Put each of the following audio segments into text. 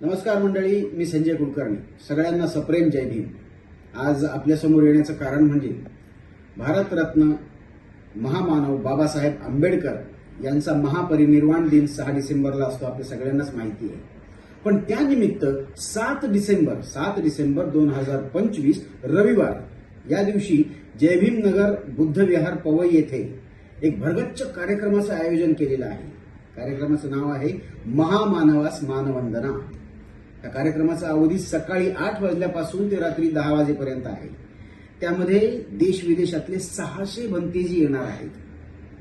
नमस्कार मंडळी, मी संजय कुलकर्णी. सगळ्यांना सप्रेम जय भीम. आज आपल्यासमोर येण्याचं कारण म्हणजे भारतरत्न महामानव बाबासाहेब आंबेडकर यांचा महापरिनिर्वाण दिन 6 डिसेंबरला असतो, आपल्या सगळ्यांनाच माहिती आहे. पण त्यानिमित्त 7 डिसेंबर 2025 रविवार या दिवशी जय भीम नगर बुद्ध विहार पवई येथे एक भरगच्च कार्यक्रमाचं आयोजन केलेलं आहे. कार्यक्रमाचं नाव आहे महामानवास मानवंदना. या कार्यक्रमाचा अवधी सकाळी 8 वाजल्यापासून ते रात्री 10 वाजेपर्यंत आहे. त्यामध्ये देश विदेशातले 600 भंतेजी येणार आहेत.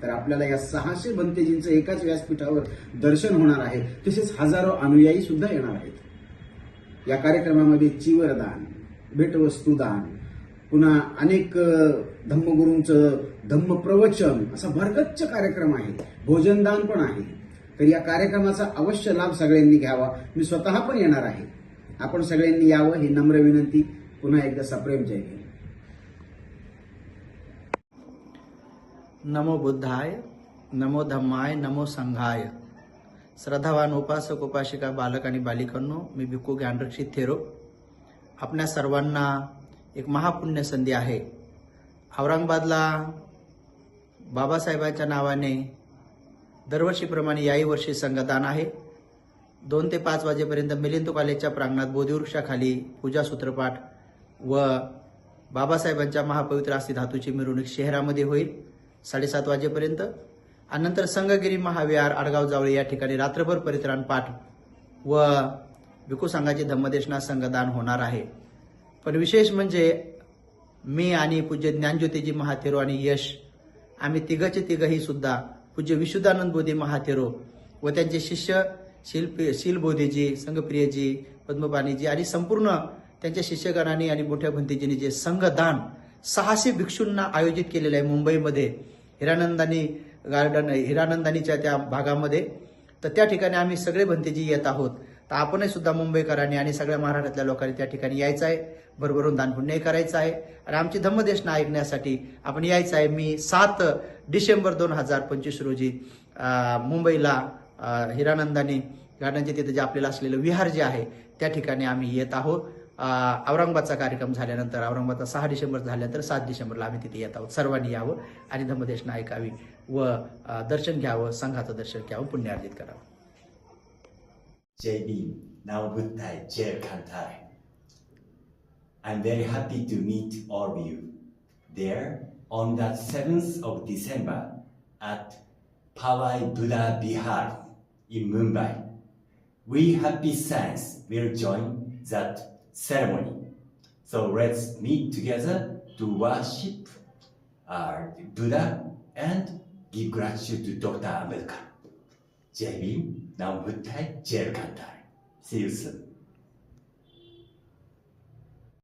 तर आपल्याला या 600 भंतेजींचं एकाच व्यासपीठावर दर्शन होणार आहे. तसेच हजारो अनुयायी सुद्धा येणार आहेत. या कार्यक्रमामध्ये चिवरदान, भेटवस्तुदान, पुन्हा अनेक धम्मगुरूंचं धम्म प्रवचन असा भरगच्च कार्यक्रम आहे. भोजनदान पण आहे. तर या कार्यक्रमाचा अवश्य लाभ सगळ्यांनी घ्यावा. मी स्वतः पण येणार आहे. आपण सगळ्यांनी यावं ही नम्र विनंती. पुन्हा एकदा सप्रेम जय भीम. नमो बुद्धाय, नमो धम्माय, नमो संघाय. श्रद्धावान उपासक उपासिका बालक आणि बालिकांनो, मी भिक्खू ज्ञानरक्षित थेरो. आपल्या सर्वांना एक महापुण्य संधी आहे. औरंगाबादला बाबासाहेबांच्या नावाने दरवर्षीप्रमाणे याही वर्षी संघदान आहे. 2 ते 5 वाजेपर्यंत मिलिंद कॉलेजच्या प्रांगणात बोधिवृक्षाखाली पूजा सूत्रपाठ व बाबासाहेबांच्या महापवित्र अस्थी धातूची मिरवणूक शहरामध्ये होईल 7:30 वाजेपर्यंत. आणि नंतर संगगिरी महाविहार आडगाव जावळी या ठिकाणी रात्रभर परित्राण पाठ व भिक्खू संघाची धम्मदेशना संघदान होणार आहे. पण विशेष म्हणजे मी आणि पूज्य ज्ञानज्योतीजी महाथेरो आणि यश, आम्ही तिघही सुद्धा पूज्य विशुद्धानंद बोधी महाथेरो व त्यांचे शिष्य शीलबोधीजी, संघप्रियजी, पद्मपाणीजी आणि संपूर्ण त्यांच्या शिष्यगणांनी आणि मोठ्या भंतेजींनी जे संघदान 600 भिक्षूंना आयोजित केलेलं आहे मुंबईमध्ये हिरानंदानीच्या त्या भागामध्ये. तर त्या ठिकाणी आम्ही सगळे भंतेजी येत आहोत. तर आपणही सुद्धा मुंबईकरांनी आणि सगळ्या महाराष्ट्रातल्या लोकांनी त्या ठिकाणी यायचं आहे. भरभरून दानपुण्यही करायचं आहे आणि आमची धम्मदेशना ऐकण्यासाठी आपण यायचं आहे. मी 7 डिसेंबर 2025 रोजी मुंबईला हिरानंदानी गार्डनच्या तिथे जे आपल्याला असलेलं विहार जे आहे त्या ठिकाणी आम्ही येत आहोत. औरंगाबादचा कार्यक्रम झाल्यानंतर, औरंगाबादचा 6 डिसेंबर झाल्यानंतर 7 डिसेंबरला आम्ही तिथे येत आहोत. सर्वांनी यावं आणि धम्मदेशना ऐकावी व दर्शन घ्यावं, संघाचं दर्शन घ्यावं, पुण्य अर्जित करावं. Jai Bhim, Namo Buddhaya, Jai Kantai. I'm very happy to meet all of you there on the 7th of December at Pawai Buddha Vihar in Mumbai. We happy saints will join that ceremony. So let's meet together to worship Buddha and give gratitude to Dr. Ambedkar. Jai Bhim, Namo Buddhaya, Jai Kantai. See you soon.